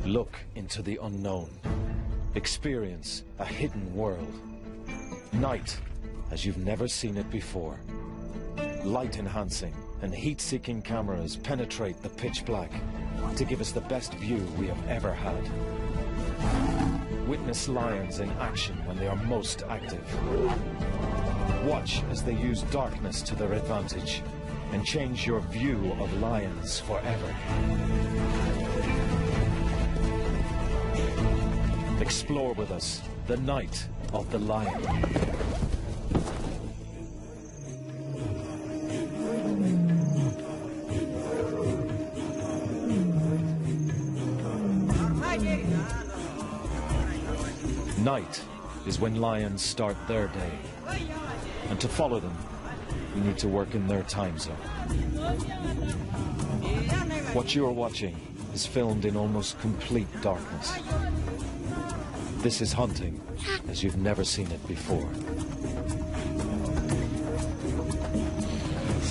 Look into the unknown. Experience a hidden world. Night as you've never seen it before. Light-enhancing and heat-seeking cameras penetrate the pitch black to give us the best view we have ever had. Witness lions in action when they are most active. Watch as they use darkness to their advantage and change your view of lions forever. Explore with us the night of the lion. Night is when lions start their day. And to follow them, we need to work in their time zone. What you are watching is filmed in almost complete darkness. This is hunting as you've never seen it before.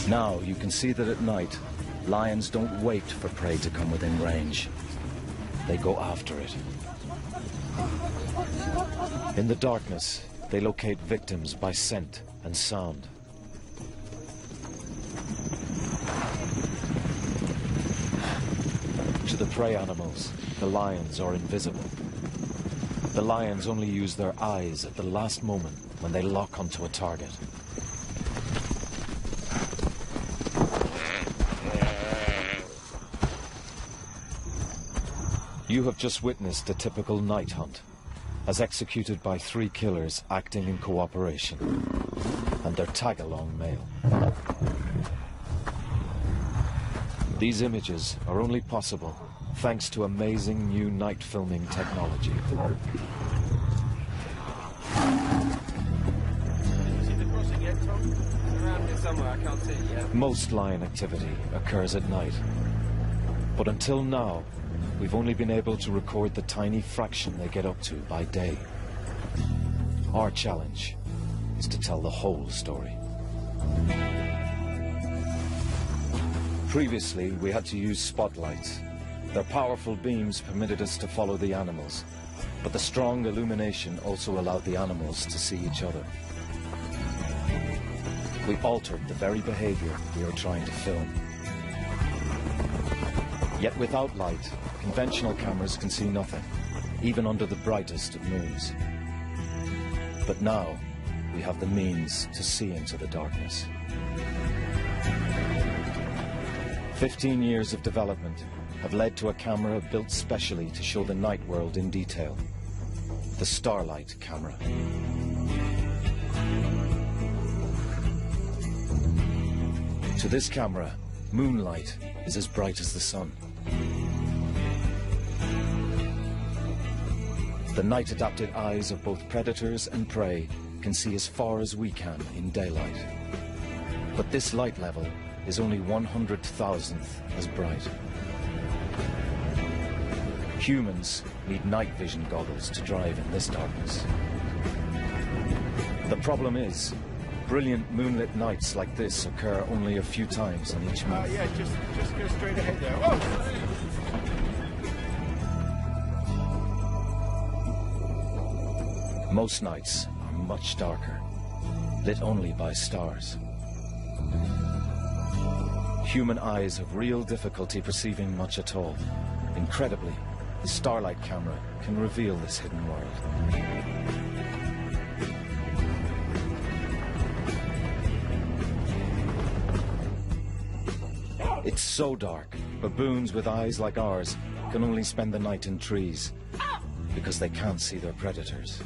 Now you can see that at night, lions don't wait for prey to come within range. They go after it. In the darkness, they locate victims by scent and sound. To the prey animals, the lions are invisible. The lions only use their eyes at the last moment when they lock onto a target. You have just witnessed a typical night hunt, as executed by 3 killers acting in cooperation, and their tag-along male. These images are only possible thanks to amazing new night filming technology. Most lion activity occurs at night, but until now, we've only been able to record the tiny fraction they get up to by day. Our challenge is to tell the whole story. Previously, we had to use spotlights. Their powerful beams permitted us to follow the animals, but the strong illumination also allowed the animals to see each other. We altered the very behavior we were trying to film. Yet without light, conventional cameras can see nothing, even under the brightest of moons. But now, we have the means to see into the darkness. 15 years of development have led to a camera built specially to show the night world in detail. The Starlight camera. To this camera, moonlight is as bright as the sun. The night-adapted eyes of both predators and prey can see as far as we can in daylight. But this light level is only 100,000th as bright. Humans need night vision goggles to drive in this darkness. The problem is, brilliant moonlit nights like this occur only a few times in each month. Yeah, just go straight ahead there. Oh! Most nights are much darker, lit only by stars. Human eyes have real difficulty perceiving much at all. Incredibly, the Starlight camera can reveal this hidden world. It's so dark, baboons with eyes like ours can only spend the night in trees because they can't see their predators.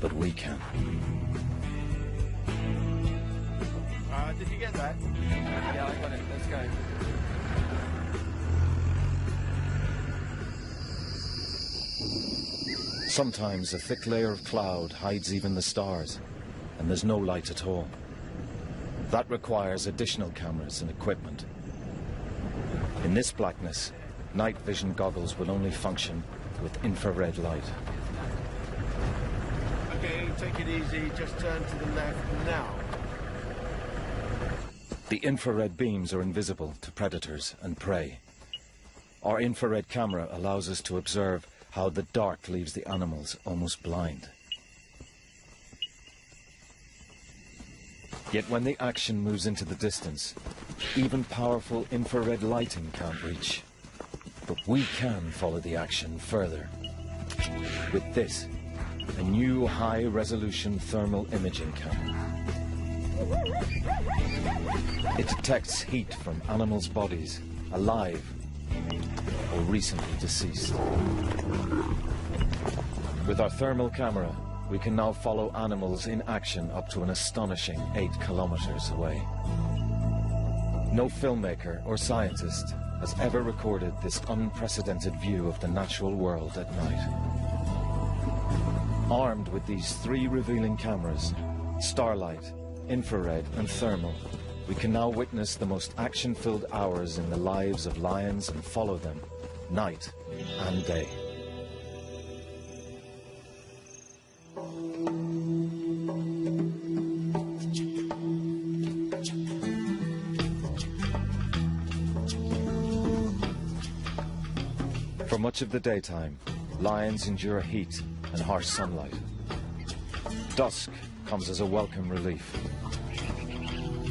But we can. Did you get that? Yeah, I got it. Let's go. Sometimes a thick layer of cloud hides even the stars, and there's no light at all. That requires additional cameras and equipment. In this blackness, night vision goggles will only function with infrared light. Okay, take it easy. Just turn to the left now. The infrared beams are invisible to predators and prey, Our infrared camera allows us to observe how the dark leaves the animals almost blind. Yet when the action moves into the distance, even powerful infrared lighting can't reach. But we can follow the action further. With this, a new high-resolution thermal imaging camera. It detects heat from animals' bodies, alive or recently deceased. With our thermal camera, we can now follow animals in action up to an astonishing 8 kilometers away. No filmmaker or scientist has ever recorded this unprecedented view of the natural world at night. Armed with these 3 revealing cameras, starlight, infrared and thermal, we can now witness the most action-filled hours in the lives of lions and follow them, night and day. For much of the daytime, lions endure heat and harsh sunlight. Dusk comes as a welcome relief.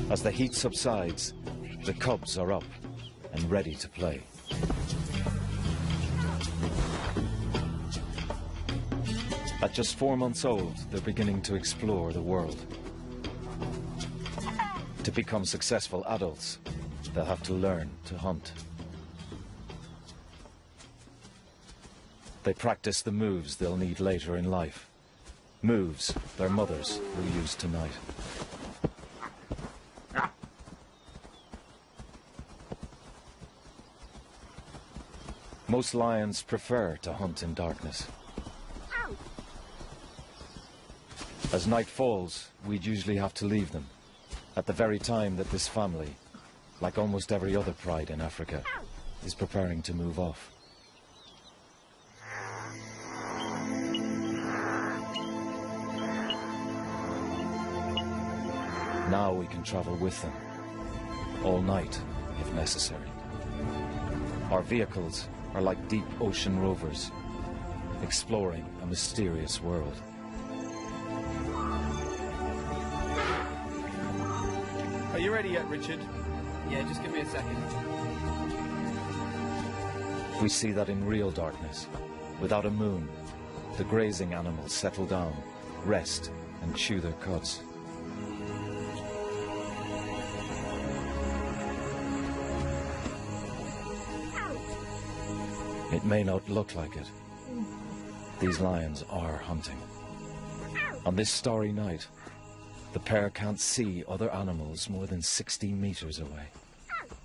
As the heat subsides, the cubs are up and ready to play. At just 4 months old, they're beginning to explore the world. To become successful adults, they'll have to learn to hunt. They practice the moves they'll need later in life. Moves their mothers will use tonight. Most lions prefer to hunt in darkness. As night falls, we'd usually have to leave them, at the very time that this family, like almost every other pride in Africa, is preparing to move off. Now we can travel with them, all night if necessary. Our vehicles are like deep ocean rovers, exploring a mysterious world. Are you ready yet, Richard? Yeah, just give me a second. We see that in real darkness, without a moon, the grazing animals settle down, rest, and chew their cuds. It may not look like it. These lions are hunting. On this starry night, the pair can't see other animals more than 60 meters away.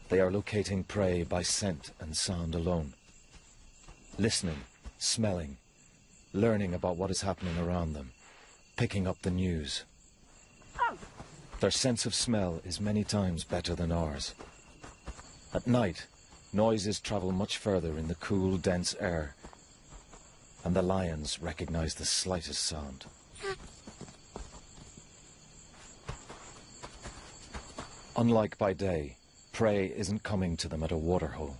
They are locating prey by scent and sound alone. Listening, smelling, learning about what is happening around them, picking up the news. Their sense of smell is many times better than ours. At night, noises travel much further in the cool, dense air, and the lions recognize the slightest sound. Unlike by day, prey isn't coming to them at a waterhole.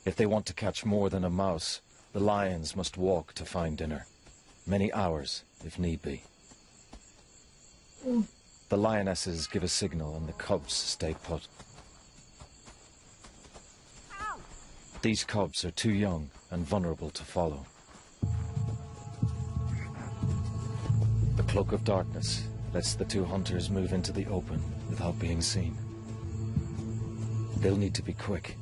If they want to catch more than a mouse, the lions must walk to find dinner, many hours if need be. The lionesses give a signal and the cubs stay put. These cubs are too young and vulnerable to follow. The cloak of darkness lets the 2 hunters move into the open without being seen. They'll need to be quick.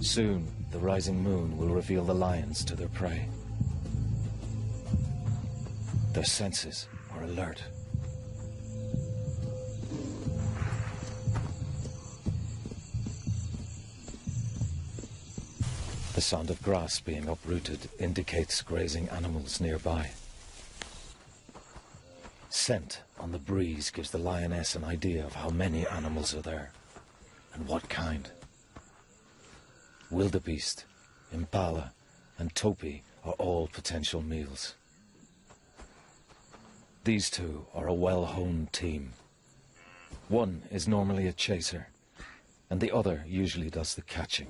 Soon, the rising moon will reveal the lions to their prey. Their senses are alert. The sound of grass being uprooted indicates grazing animals nearby. Scent on the breeze gives the lioness an idea of how many animals are there, and what kind. Wildebeest, impala, and topi are all potential meals. These 2 are a well-honed team. One is normally a chaser, and the other usually does the catching.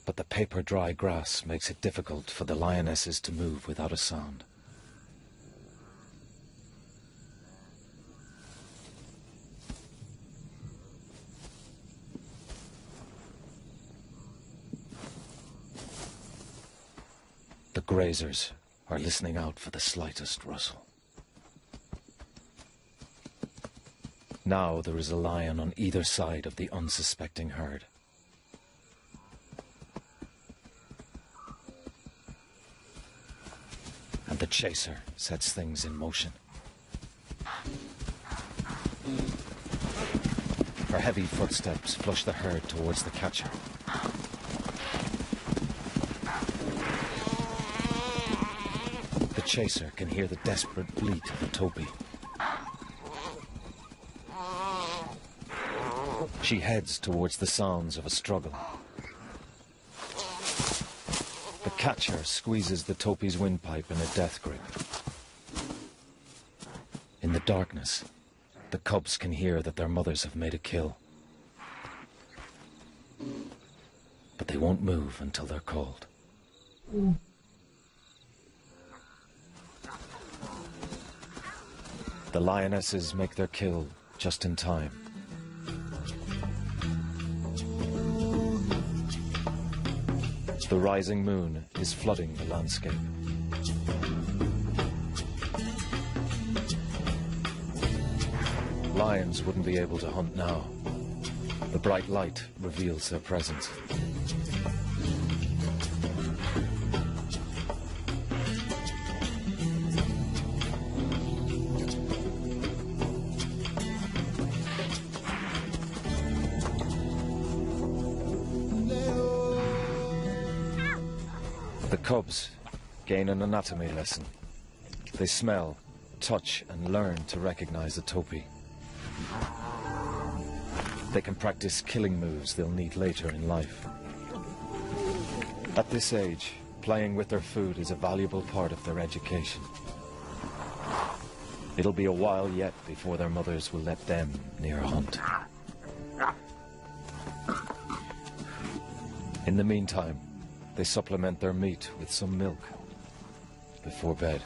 But the paper-dry grass makes it difficult for the lionesses to move without a sound. The grazers are listening out for the slightest rustle. Now there is a lion on either side of the unsuspecting herd. And the chaser sets things in motion. Her heavy footsteps flush the herd towards the catcher. The chaser can hear the desperate bleat of the topi. She heads towards the sounds of a struggle. The catcher squeezes the topi's windpipe in a death grip. In the darkness, the cubs can hear that their mothers have made a kill. But they won't move until they're called. The lionesses make their kill just in time. The rising moon is flooding the landscape. Lions wouldn't be able to hunt now. The bright light reveals their presence. The cubs gain an anatomy lesson. They smell, touch, and learn to recognize a topi. They can practice killing moves they'll need later in life. At this age, playing with their food is a valuable part of their education. It'll be a while yet before their mothers will let them near a hunt. In the meantime, they supplement their meat with some milk before bed.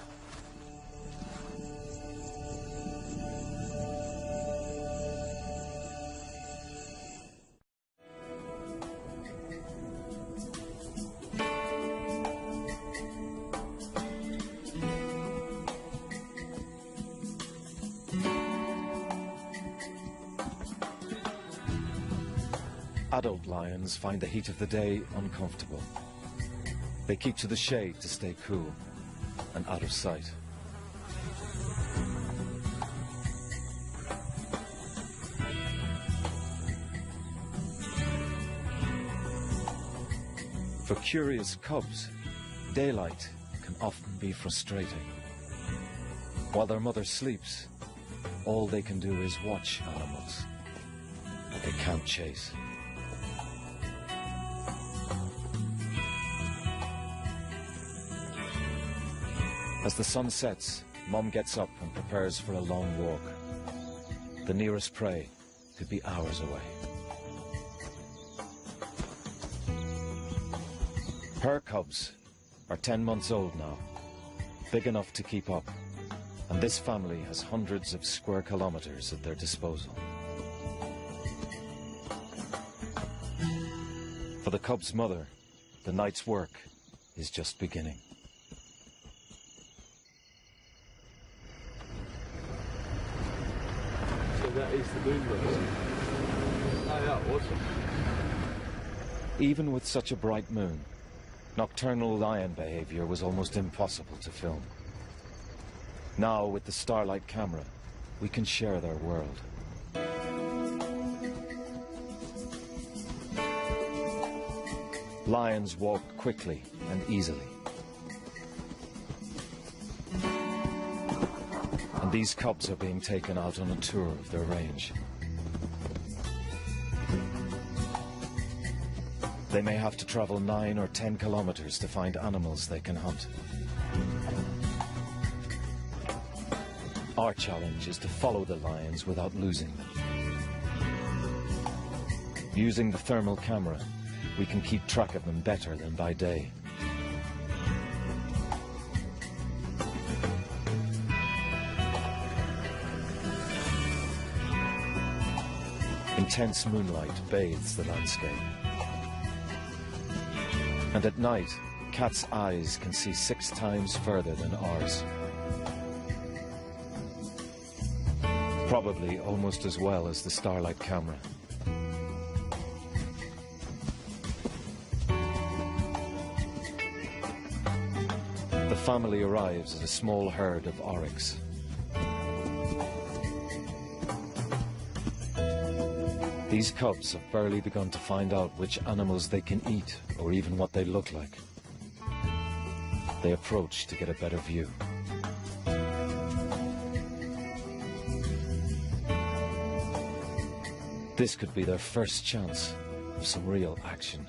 Adult lions find the heat of the day uncomfortable. They keep to the shade to stay cool and out of sight. For curious cubs, daylight can often be frustrating. While their mother sleeps, all they can do is watch animals that they can't chase. As the sun sets, Mom gets up and prepares for a long walk. The nearest prey could be hours away. Her cubs are 10 months old now, big enough to keep up, and this family has hundreds of square kilometers at their disposal. For the cub's mother, the night's work is just beginning. That is the moon base. Oh yeah, awesome. Even with such a bright moon, nocturnal lion behavior was almost impossible to film. Now, with the starlight camera, we can share their world. Lions walk quickly and easily. And these cubs are being taken out on a tour of their range. They may have to travel 9 or 10 kilometers to find animals they can hunt. Our challenge is to follow the lions without losing them. Using the thermal camera, we can keep track of them better than by day. Intense moonlight bathes the landscape. And at night, cats' eyes can see 6 times further than ours. Probably almost as well as the starlight camera. The family arrives at a small herd of oryx. These cubs have barely begun to find out which animals they can eat or even what they look like. They approach to get a better view. This could be their first chance of some real action.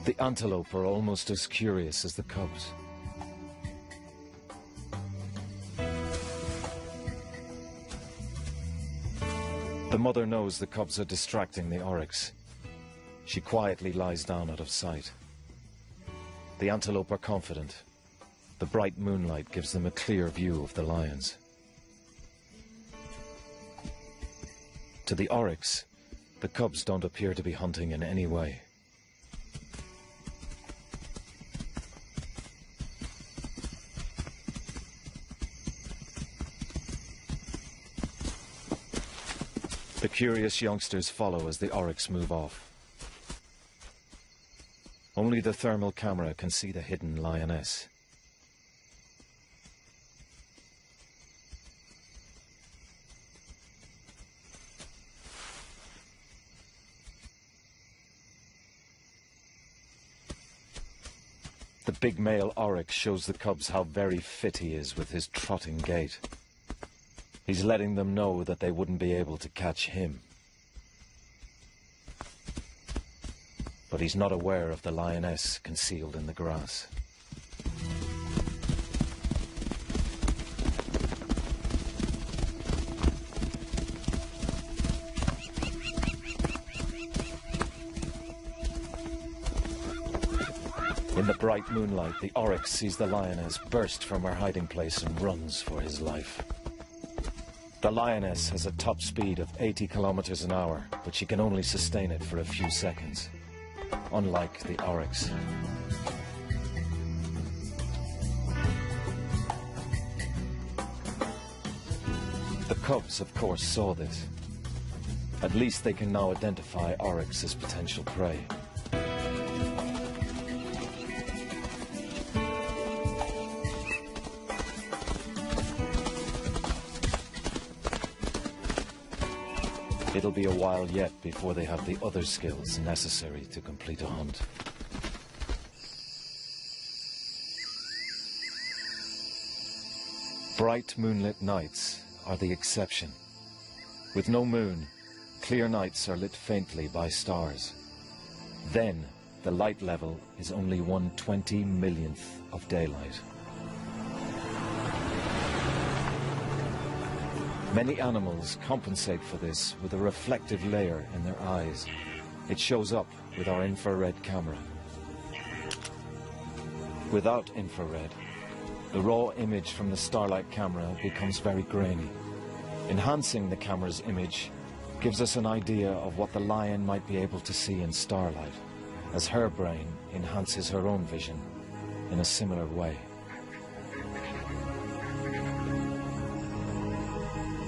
The antelope are almost as curious as the cubs. The mother knows the cubs are distracting the oryx. She quietly lies down out of sight. The antelope are confident. The bright moonlight gives them a clear view of the lions. To the oryx, the cubs don't appear to be hunting in any way. The curious youngsters follow as the oryx move off. Only the thermal camera can see the hidden lioness. The big male oryx shows the cubs how very fit he is with his trotting gait. He's letting them know that they wouldn't be able to catch him. But he's not aware of the lioness concealed in the grass. In the bright moonlight, the oryx sees the lioness burst from her hiding place and runs for his life. The lioness has a top speed of 80 kilometers an hour, but she can only sustain it for a few seconds, unlike the oryx. The cubs, of course, saw this. At least they can now identify oryx as potential prey. It'll be a while yet before they have the other skills necessary to complete a hunt. Bright moonlit nights are the exception. With no moon, clear nights are lit faintly by stars. Then, the light level is only 1/20,000,000th of daylight. Many animals compensate for this with a reflective layer in their eyes. It shows up with our infrared camera. Without infrared, the raw image from the starlight camera becomes very grainy. Enhancing the camera's image gives us an idea of what the lion might be able to see in starlight, as her brain enhances her own vision in a similar way.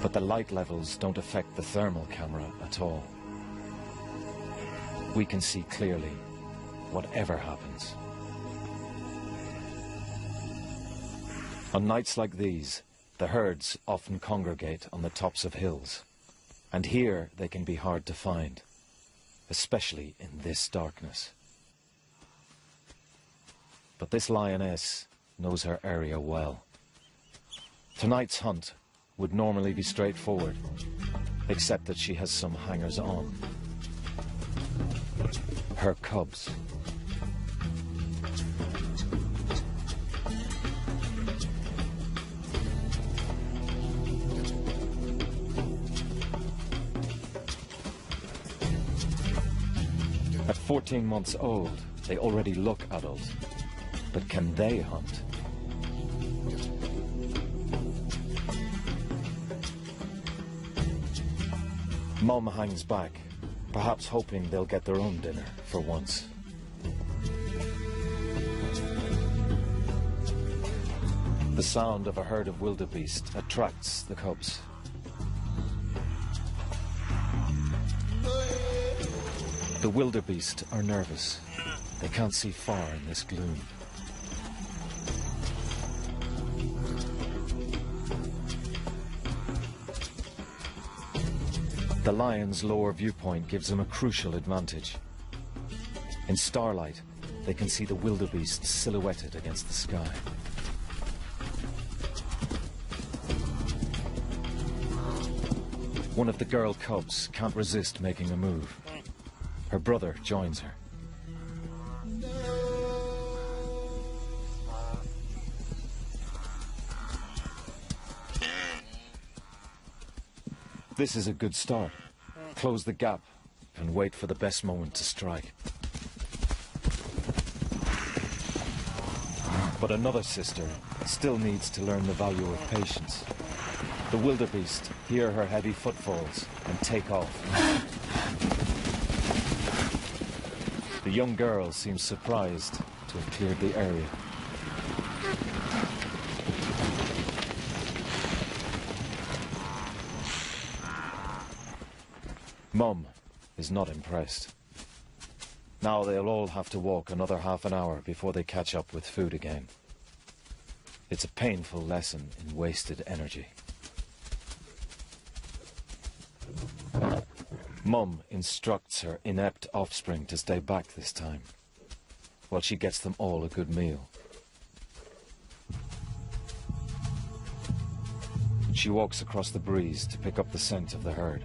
But the light levels don't affect the thermal camera at all. We can see clearly, whatever happens. On nights like these, the herds often congregate on the tops of hills, and here they can be hard to find, especially in this darkness. But this lioness knows her area well. Tonight's hunt would normally be straightforward, except that she has some hangers-on. Her cubs. 14 months old, they already look adult. But can they hunt? Mom hangs back, perhaps hoping they'll get their own dinner for once. The sound of a herd of wildebeest attracts the cubs. The wildebeest are nervous. They can't see far in this gloom. The lion's lower viewpoint gives them a crucial advantage. In starlight, they can see the wildebeest silhouetted against the sky. One of the girl cubs can't resist making a move. Her brother joins her. This is a good start. Close the gap and wait for the best moment to strike. But another sister still needs to learn the value of patience. The wildebeest hear her heavy footfalls and take off. The young girl seems surprised to have cleared the area. Mum is not impressed. Now they'll all have to walk another half an hour before they catch up with food again. It's a painful lesson in wasted energy. Mum instructs her inept offspring to stay back this time, while she gets them all a good meal. She walks across the breeze to pick up the scent of the herd.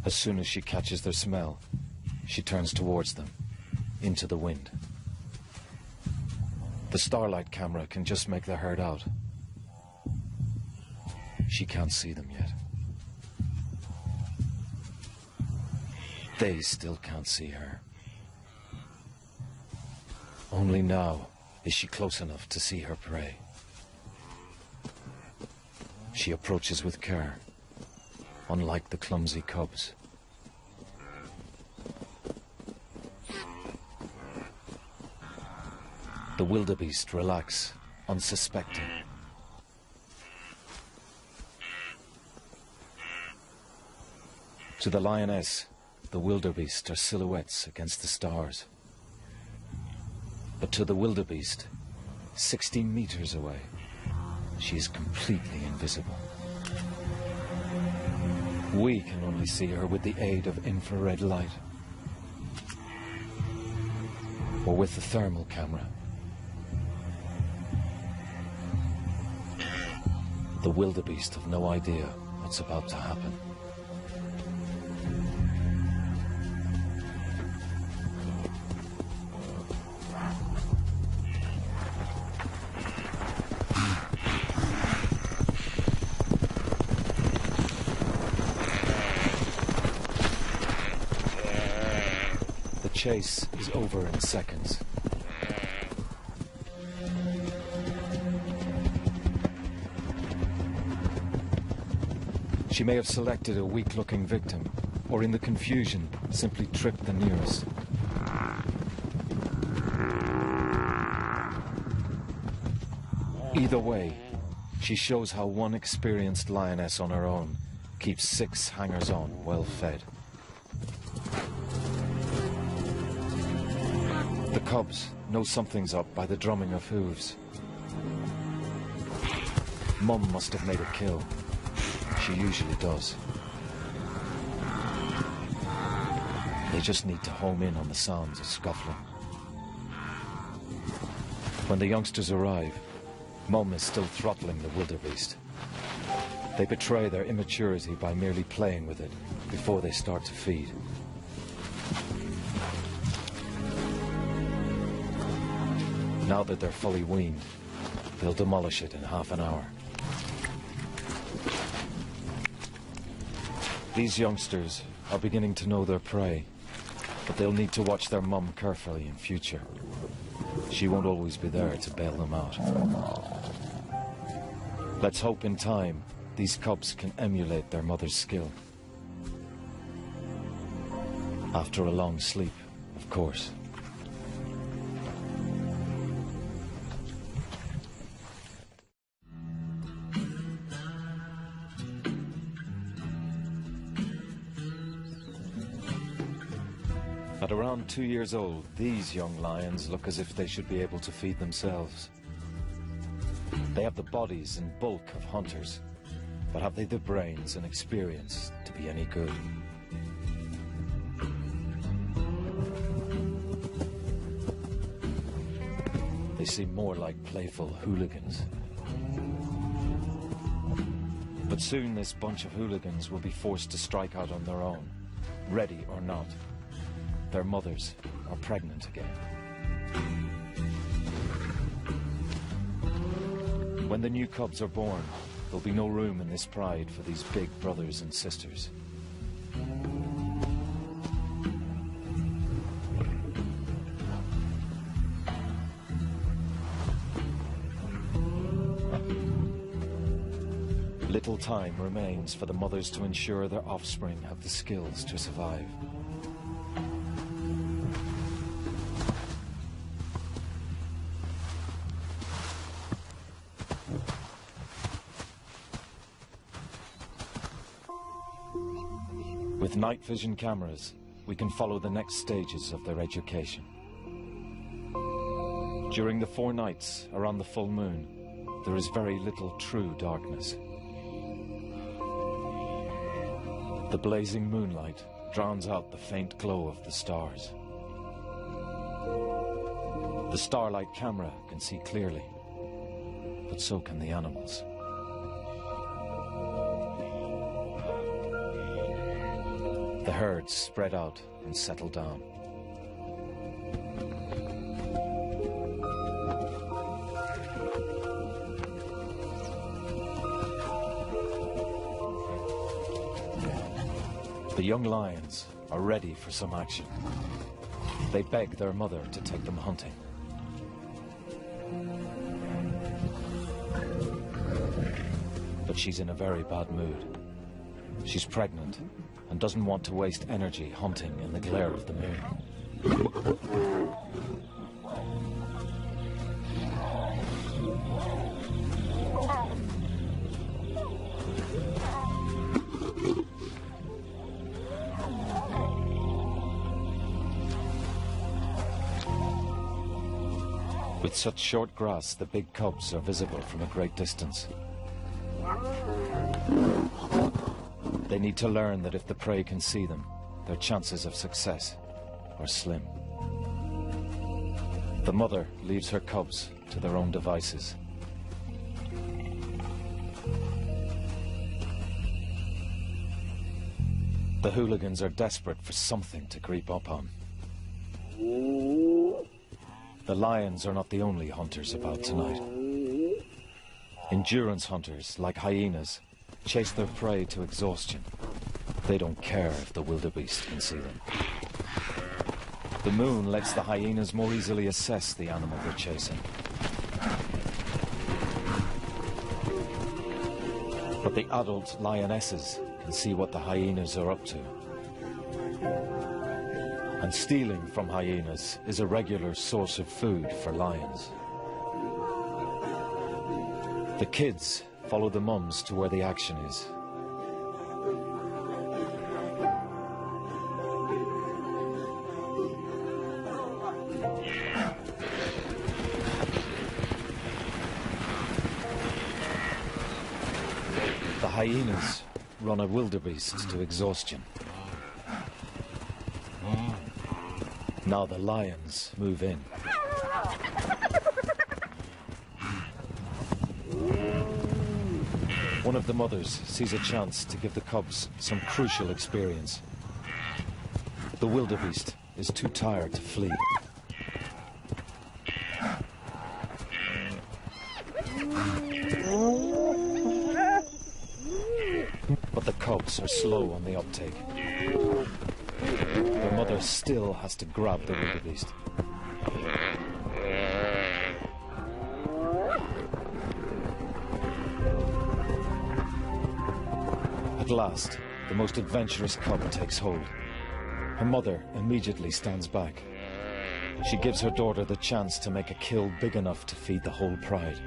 As soon as she catches their smell, she turns towards them, into the wind. The starlight camera can just make the herd out. She can't see them yet. They still can't see her. Only now is she close enough to see her prey. She approaches with care, unlike the clumsy cubs. The wildebeest relax, unsuspecting. To the lioness, the wildebeest are silhouettes against the stars. But to the wildebeest, 60 meters away, she is completely invisible. We can only see her with the aid of infrared light, or with the thermal camera. The wildebeest have no idea what's about to happen. The chase is over in seconds. She may have selected a weak-looking victim, or in the confusion, simply tripped the nearest. Either way, she shows how one experienced lioness on her own keeps 6 hangers-on well fed. The cubs know something's up by the drumming of hooves. Mum must have made a kill. She usually does. They just need to home in on the sounds of scuffling. When the youngsters arrive, Mum is still throttling the wildebeest. They betray their immaturity by merely playing with it before they start to feed. Now that they're fully weaned, they'll demolish it in half an hour. These youngsters are beginning to know their prey, but they'll need to watch their mum carefully in future. She won't always be there to bail them out. Let's hope in time these cubs can emulate their mother's skill. After a long sleep, of course. At around 2 years old, these young lions look as if they should be able to feed themselves. They have the bodies and bulk of hunters, but have they the brains and experience to be any good? They seem more like playful hooligans. But soon this bunch of hooligans will be forced to strike out on their own, ready or not. Their mothers are pregnant again. When the new cubs are born, there'll be no room in this pride for these big brothers and sisters. Little time remains for the mothers to ensure their offspring have the skills to survive. With night vision cameras, we can follow the next stages of their education. During the 4 nights around the full moon, there is very little true darkness. The blazing moonlight drowns out the faint glow of the stars. The starlight camera can see clearly, but so can the animals. The herds spread out and settle down. The young lions are ready for some action. They beg their mother to take them hunting. But she's in a very bad mood. She's pregnant and doesn't want to waste energy hunting in the glare of the moon. With such short grass, the big cubs are visible from a great distance. They need to learn that if the prey can see them, their chances of success are slim. The mother leaves her cubs to their own devices. The hooligans are desperate for something to creep up on. The lions are not the only hunters about tonight. Endurance hunters, like hyenas, chase their prey to exhaustion. They don't care if the wildebeest can see them. The moon lets the hyenas more easily assess the animal they're chasing. But the adult lionesses can see what the hyenas are up to. And stealing from hyenas is a regular source of food for lions. The kids follow the mums to where the action is. The hyenas run a wildebeest to exhaustion. Now the lions move in. One of the mothers sees a chance to give the cubs some crucial experience. The wildebeest is too tired to flee. But the cubs are slow on the uptake. Their mother still has to grab the wildebeest. At last, the most adventurous cub takes hold. Her mother immediately stands back. She gives her daughter the chance to make a kill big enough to feed the whole pride.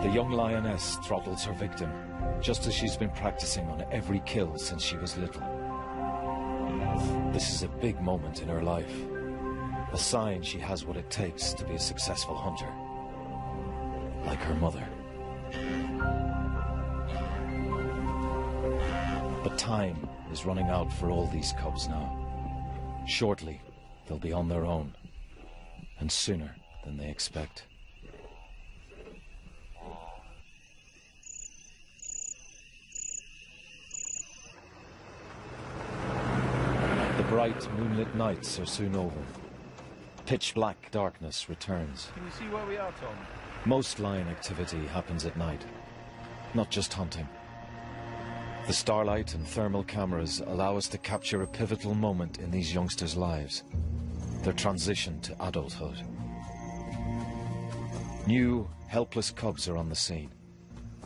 The young lioness throttles her victim, just as she's been practicing on every kill since she was little. This is a big moment in her life, a sign she has what it takes to be a successful hunter, like her mother. But time is running out for all these cubs now. Shortly, they'll be on their own, and sooner than they expect. The bright, moonlit nights are soon over. Pitch black darkness returns. Can you see where we are, Tom? Most lion activity happens at night, not just hunting. The starlight and thermal cameras allow us to capture a pivotal moment in these youngsters' lives, their transition to adulthood. New, helpless cubs are on the scene,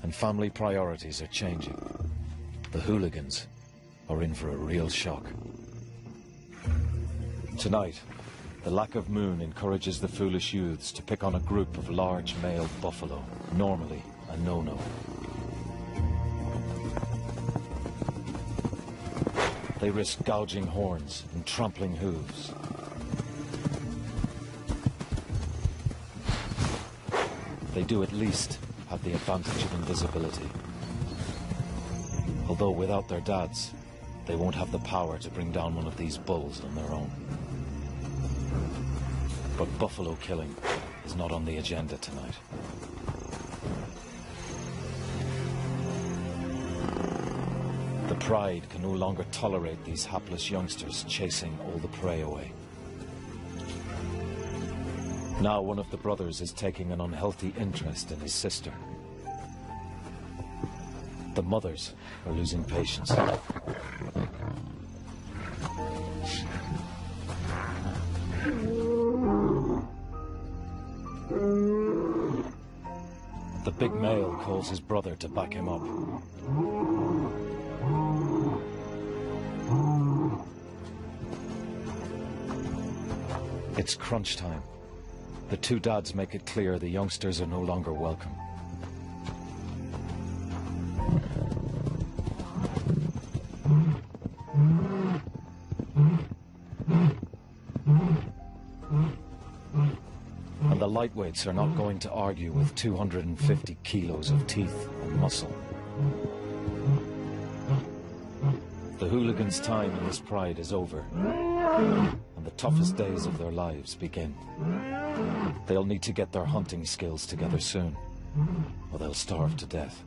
and family priorities are changing. The hooligans are in for a real shock. Tonight, the lack of moon encourages the foolish youths to pick on a group of large male buffalo, normally a no-no. They risk gouging horns and trampling hooves. They do at least have the advantage of invisibility. Although without their dads, they won't have the power to bring down one of these bulls on their own. But buffalo killing is not on the agenda tonight. The pride can no longer tolerate these hapless youngsters chasing all the prey away. Now one of the brothers is taking an unhealthy interest in his sister. The mothers are losing patience. The big male calls his brother to back him up. It's crunch time. The two dads make it clear the youngsters are no longer welcome. And the lightweights are not going to argue with 250 kilos of teeth and muscle. The hooligans' time in this pride is over, and the toughest days of their lives begin. They'll need to get their hunting skills together soon, or they'll starve to death.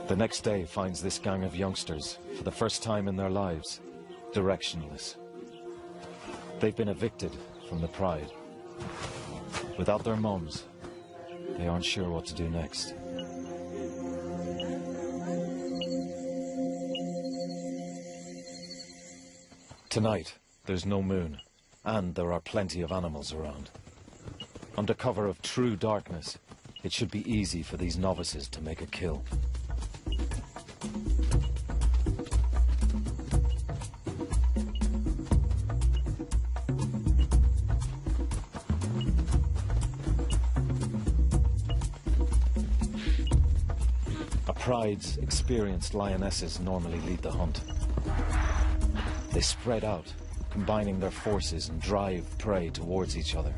The next day finds this gang of youngsters, for the first time in their lives, directionless. They've been evicted from the pride. Without their mums, they aren't sure what to do next. Tonight, there's no moon, and there are plenty of animals around. Under cover of true darkness, it should be easy for these novices to make a kill. A pride's experienced lionesses normally lead the hunt. They spread out, combining their forces and drive prey towards each other.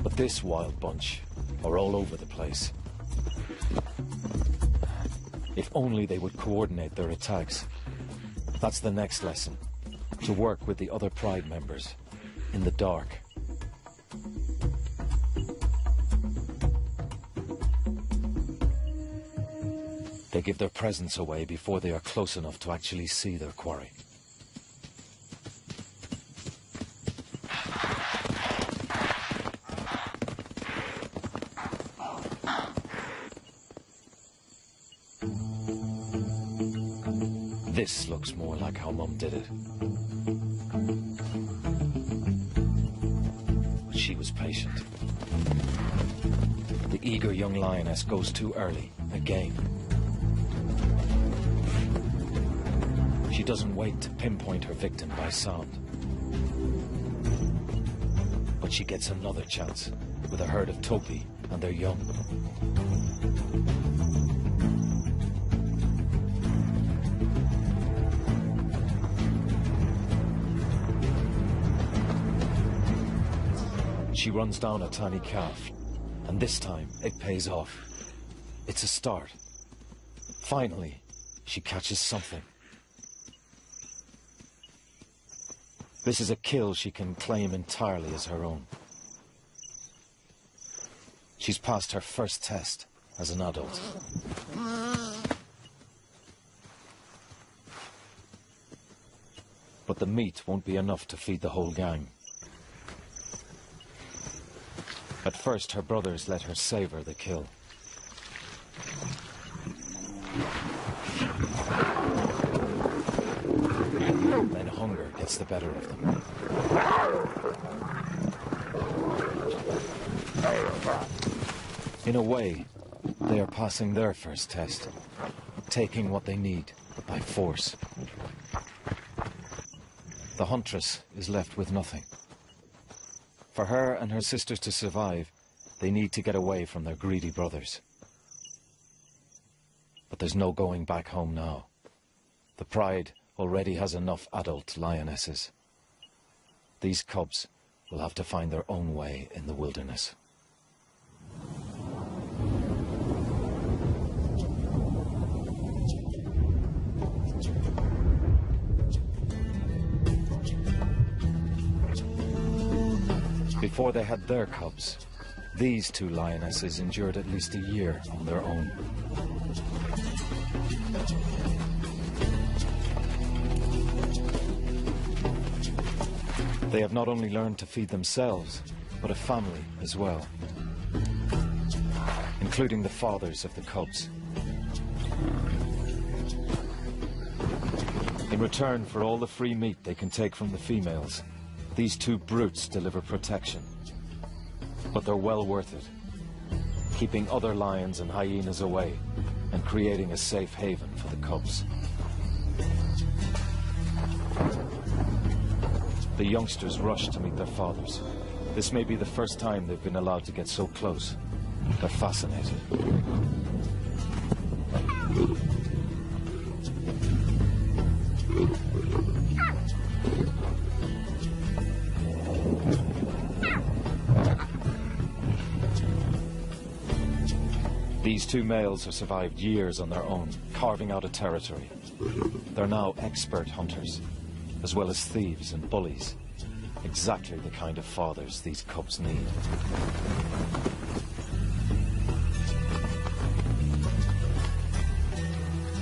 But this wild bunch are all over the place. If only they would coordinate their attacks. That's the next lesson. To work with the other Pride members in the dark. They give their presence away before they are close enough to actually see their quarry. This looks more like how Mum did it. But she was patient. The eager young lioness goes too early, again. She doesn't wait to pinpoint her victim by sound. But she gets another chance with a herd of topi and their young. She runs down a tiny calf, and this time it pays off. It's a start. Finally, she catches something. This is a kill she can claim entirely as her own. She's passed her first test as an adult. But the meat won't be enough to feed the whole gang. At first, her brothers let her savor the kill. Then hunger gets the better of them. In a way, they are passing their first test, taking what they need by force. The huntress is left with nothing. For her and her sisters to survive, they need to get away from their greedy brothers. But there's no going back home now. The Pride already has enough adult lionesses. These cubs will have to find their own way in the wilderness. Before they had their cubs, these two lionesses endured at least a year on their own. They have not only learned to feed themselves, but a family as well, including the fathers of the cubs. In return for all the free meat they can take from the females, these two brutes deliver protection. But they're well worth it, keeping other lions and hyenas away and creating a safe haven for the cubs. The youngsters rush to meet their fathers. This may be the first time they've been allowed to get so close. They're fascinated. These two males have survived years on their own, carving out a territory. They're now expert hunters, as well as thieves and bullies. Exactly the kind of fathers these cubs need.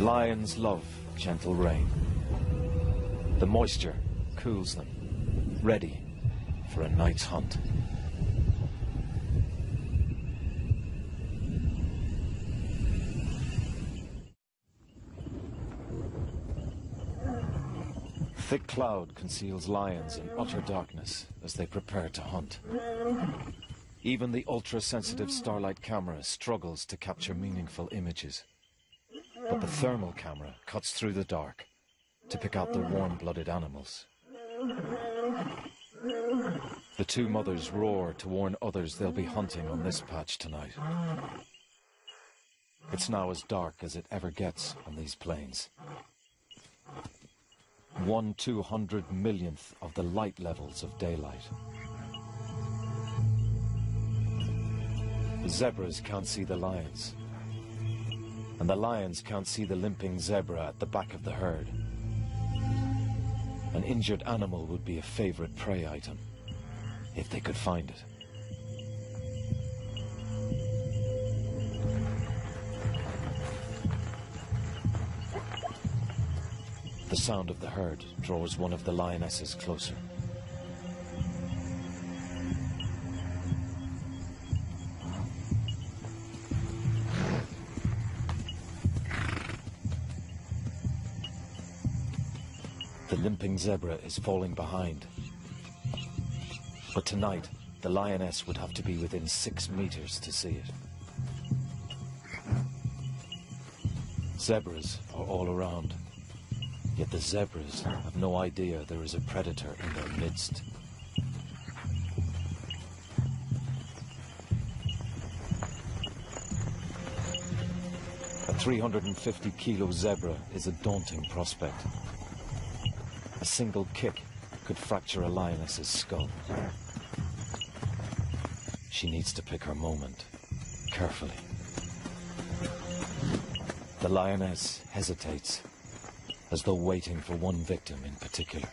Lions love gentle rain. The moisture cools them, ready for a night's hunt. Thick cloud conceals lions in utter darkness as they prepare to hunt. Even the ultra-sensitive starlight camera struggles to capture meaningful images. But the thermal camera cuts through the dark to pick out the warm-blooded animals. The two mothers roar to warn others they'll be hunting on this patch tonight. It's now as dark as it ever gets on these plains. 1/200 millionth of the light levels of daylight. The zebras can't see the lions, and the lions can't see the limping zebra at the back of the herd. An injured animal would be a favorite prey item, if they could find it. The sound of the herd draws one of the lionesses closer. The limping zebra is falling behind. But tonight, the lioness would have to be within 6 meters to see it. Zebras are all around. Yet the zebras have no idea there is a predator in their midst. A 350-kilo zebra is a daunting prospect. A single kick could fracture a lioness's skull. She needs to pick her moment, carefully. The lioness hesitates, as though waiting for one victim in particular.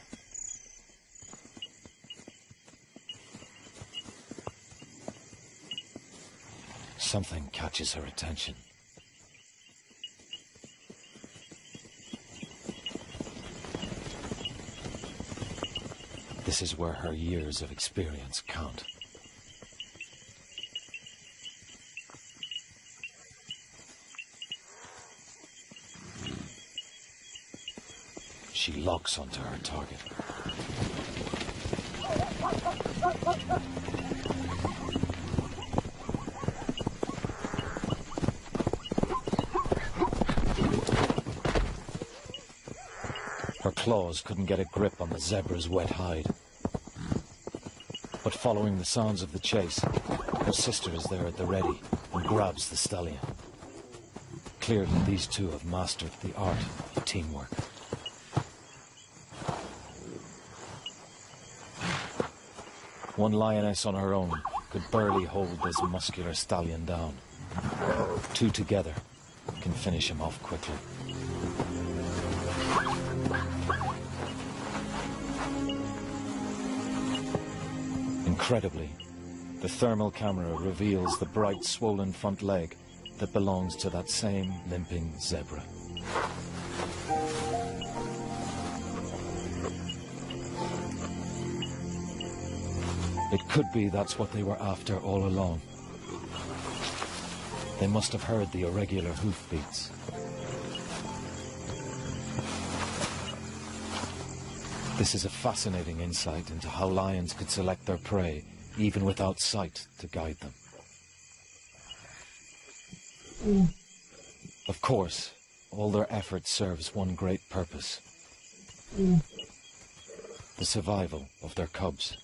Something catches her attention. This is where her years of experience count. She locks onto her target. Her claws couldn't get a grip on the zebra's wet hide. But following the sounds of the chase, her sister is there at the ready and grabs the stallion. Clearly, these two have mastered the art of teamwork. One lioness on her own could barely hold this muscular stallion down. Two together can finish him off quickly. Incredibly, the thermal camera reveals the bright, swollen front leg that belongs to that same limping zebra. It could be that's what they were after all along. They must have heard the irregular hoofbeats. This is a fascinating insight into how lions could select their prey, even without sight to guide them. Of course, all their effort serves one great purpose. The survival of their cubs.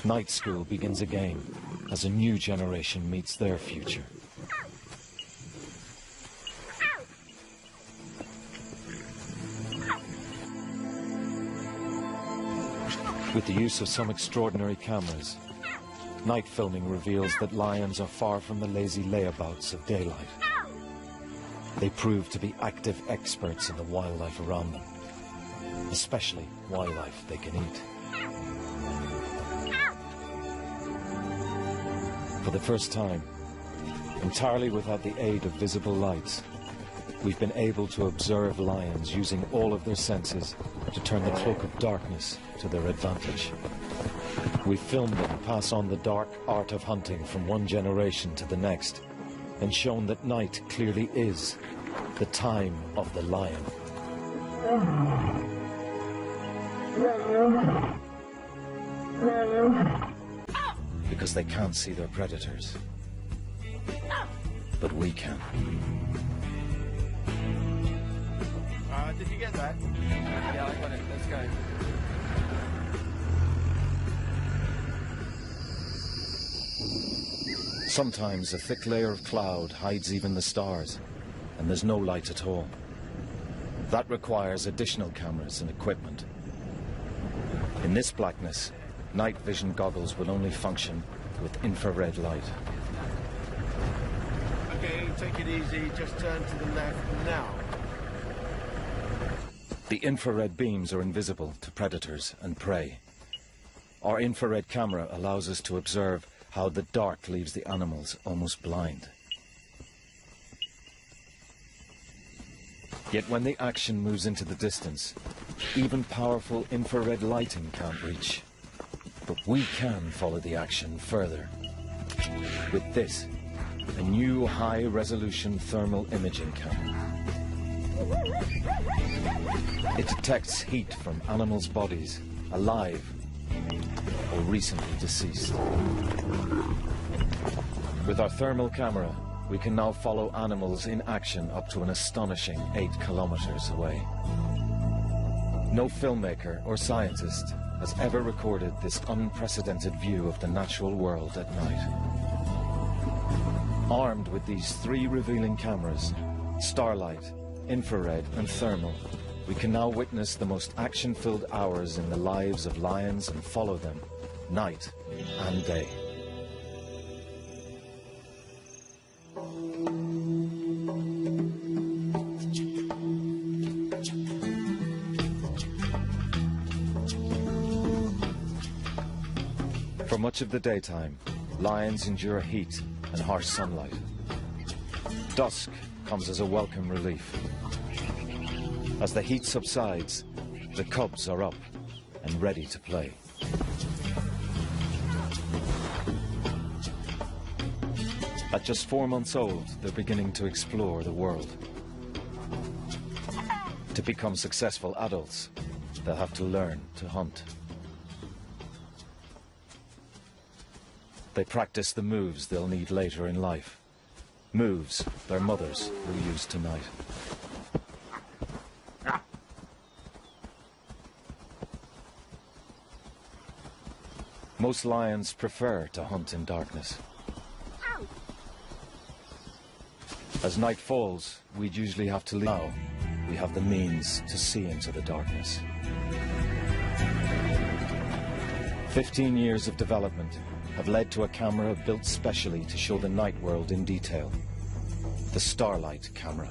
Night school begins again as a new generation meets their future. With the use of some extraordinary cameras, night filming reveals that lions are far from the lazy layabouts of daylight. They prove to be active experts in the wildlife around them, especially wildlife they can eat. For the first time, entirely without the aid of visible lights, we've been able to observe lions using all of their senses to turn the cloak of darkness to their advantage. We've filmed them pass on the dark art of hunting from one generation to the next, and shown that night clearly is the time of the lion. Because they can't see their predators. But we can. Did you get that? Yeah, I got it. Let's go. Sometimes a thick layer of cloud hides even the stars, and there's no light at all. That requires additional cameras and equipment. In this blackness, night vision goggles will only function with infrared light. Okay, take it easy. Just turn to the left now. The infrared beams are invisible to predators and prey. Our infrared camera allows us to observe how the dark leaves the animals almost blind. Yet when the action moves into the distance, even powerful infrared lighting can't reach. But we can follow the action further. With this, a new high-resolution thermal imaging camera. It detects heat from animals' bodies, alive or recently deceased. With our thermal camera, we can now follow animals in action up to an astonishing 8 kilometers away. No filmmaker or scientist has ever recorded this unprecedented view of the natural world at night. Armed with these 3 revealing cameras, starlight, infrared and thermal, we can now witness the most action-filled hours in the lives of lions and follow them, night and day. For much of the daytime, lions endure heat and harsh sunlight. Dusk comes as a welcome relief. As the heat subsides, the cubs are up and ready to play. At just 4 months old, they're beginning to explore the world. To become successful adults, they'll have to learn to hunt. They practice the moves they'll need later in life. Moves their mothers will use tonight. Most lions prefer to hunt in darkness. As night falls, we'd usually have to leave. Now, we have the means to see into the darkness. 15 years of development have led to a camera built specially to show the night world in detail. The Starlight camera.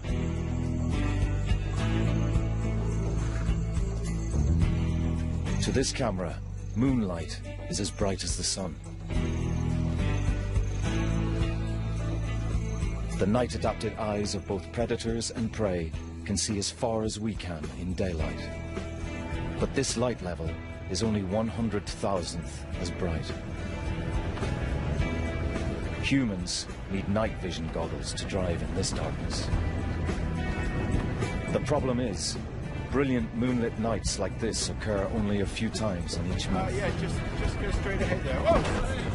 To this camera, moonlight is as bright as the sun. The night-adapted eyes of both predators and prey can see as far as we can in daylight. But this light level is only 100,000th as bright. Humans need night vision goggles to drive in this darkness. The problem is, brilliant moonlit nights like this occur only a few times in each month. Yeah, just go straight ahead there. Whoa!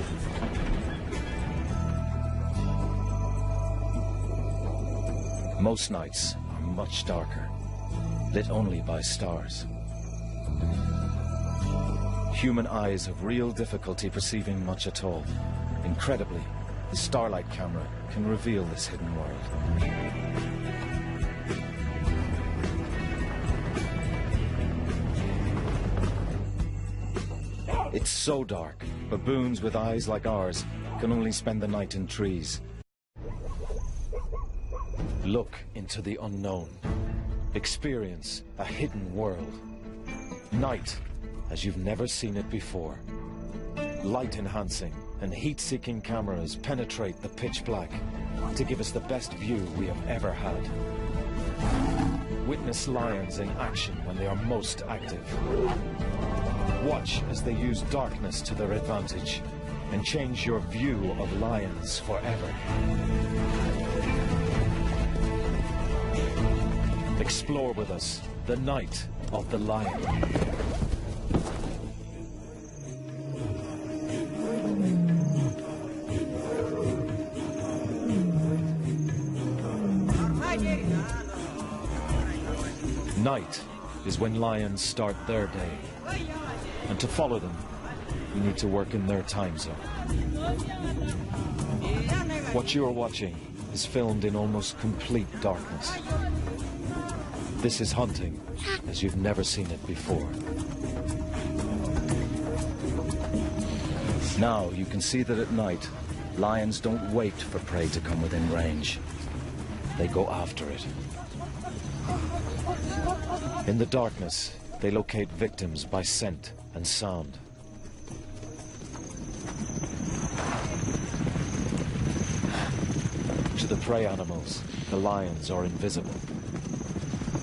Most nights are much darker, lit only by stars. Human eyes have real difficulty perceiving much at all. Incredibly, the Starlight camera can reveal this hidden world. It's so dark, baboons with eyes like ours can only spend the night in trees. Look into the unknown. Experience a hidden world. Night as you've never seen it before. Light-enhancing and heat-seeking cameras penetrate the pitch black to give us the best view we have ever had. Witness lions in action when they are most active. Watch as they use darkness to their advantage and change your view of lions forever. Explore with us the night of the lion. Night is when lions start their day. And to follow them, we need to work in their time zone. What you are watching is filmed in almost complete darkness. This is hunting as you've never seen it before. Now you can see that at night, lions don't wait for prey to come within range. They go after it. In the darkness, they locate victims by scent and sound. To the prey animals, the lions are invisible.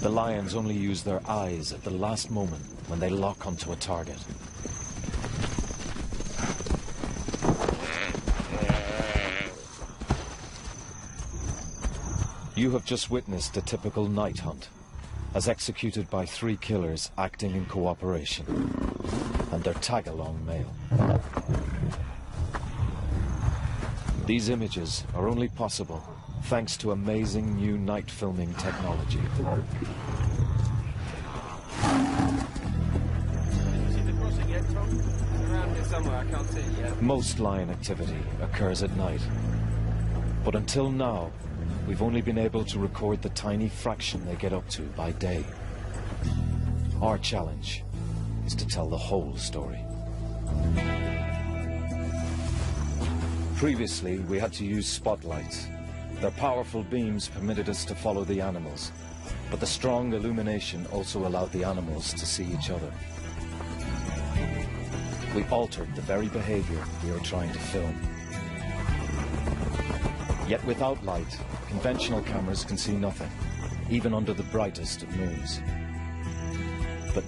The lions only use their eyes at the last moment when they lock onto a target. You have just witnessed a typical night hunt, as executed by 3 killers acting in cooperation, and their tag-along male. These images are only possible thanks to amazing new night filming technology. See the crossing yet, Tom? Around here somewhere, I can't see it yet. Most lion activity occurs at night, but until now, we've only been able to record the tiny fraction they get up to by day. Our challenge is to tell the whole story. Previously, we had to use spotlights. Their powerful beams permitted us to follow the animals, but the strong illumination also allowed the animals to see each other. We altered the very behavior we were trying to film. Yet without light, conventional cameras can see nothing, even under the brightest of moons. But now